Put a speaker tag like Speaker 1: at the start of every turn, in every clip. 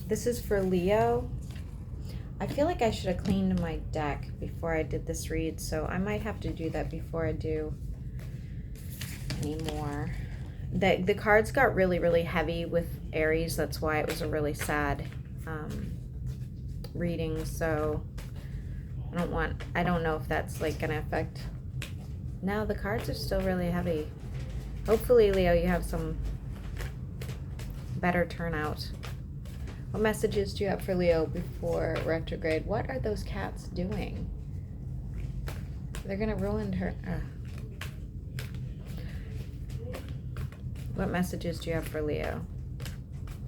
Speaker 1: This is for Leo. I feel like I should have cleaned my deck before I did this read, so I might have to do that before I do any more. The cards got really, really heavy with Aries. That's why it was a really sad reading. So I don't know if that's like going to affect. No, the cards are still really heavy. Hopefully, Leo, you have some better turnout. What messages do you have for Leo before retrograde? What are those cats doing? They're going to ruin her. What messages do you have for Leo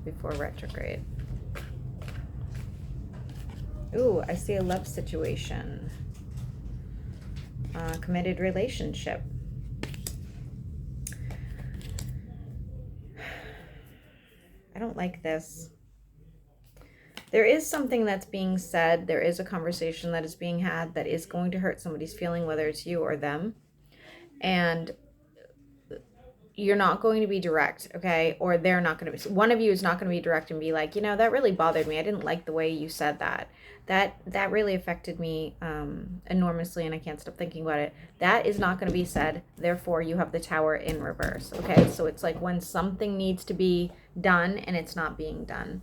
Speaker 1: before retrograde? Ooh, I see a love situation. Committed relationship. I don't like this. There is something that's being said. There is a conversation that is being had that is going to hurt somebody's feeling, whether it's you or them. And you're not going to be direct, okay? Or they're not going to be. One of you is not going to be direct and be like, you know, that really bothered me. I didn't like the way you said that. That really affected me enormously, and I can't stop thinking about it. That is not going to be said. Therefore, you have the Tower in reverse, okay? So it's like when something needs to be done and it's not being done.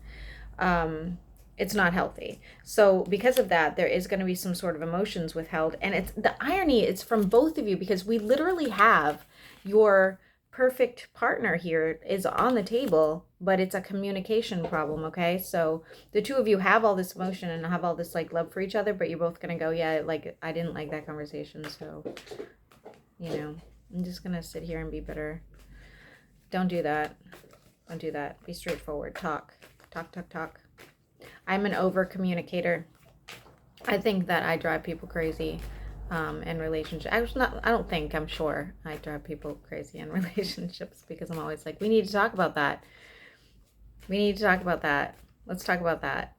Speaker 1: It's not healthy. So because of that, there is going to be some sort of emotions withheld. And it's the irony, it's from both of you, because we literally have your perfect partner here is on the table, but it's a communication problem, okay? So the two of you have all this emotion and have all this like love for each other, but you're both going to go, yeah, like I didn't like that conversation. So, you know, I'm just going to sit here and be bitter. Don't do that. Don't do that. Be straightforward. Talk. I'm an over communicator. I think that I drive people crazy in relationships. I'm sure I drive people crazy in relationships because I'm always like, we need to talk about that. Let's talk about that.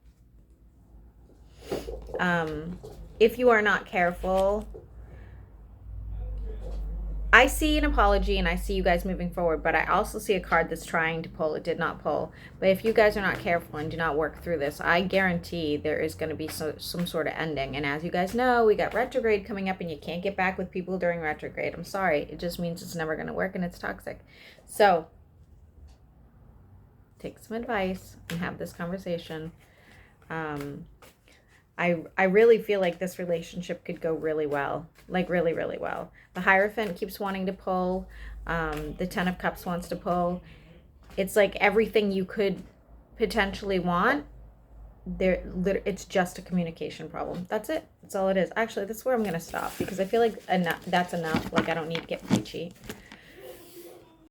Speaker 1: If you are not careful, I see an apology and I see you guys moving forward, but I also see a card that's trying to pull. It did not pull. But if you guys are not careful and do not work through this, I guarantee there is going to be some sort of ending. And as you guys know, we got retrograde coming up and you can't get back with people during retrograde. I'm sorry. It just means it's never going to work and it's toxic. So take some advice and have this conversation. I really feel like this relationship could go really well, like really, really well. The Hierophant keeps wanting to pull. The Ten of Cups wants to pull. It's like everything you could potentially want. It's just a communication problem. That's it. That's all it is. Actually, that's where I'm going to stop because I feel like that's enough. Like I don't need to get peachy.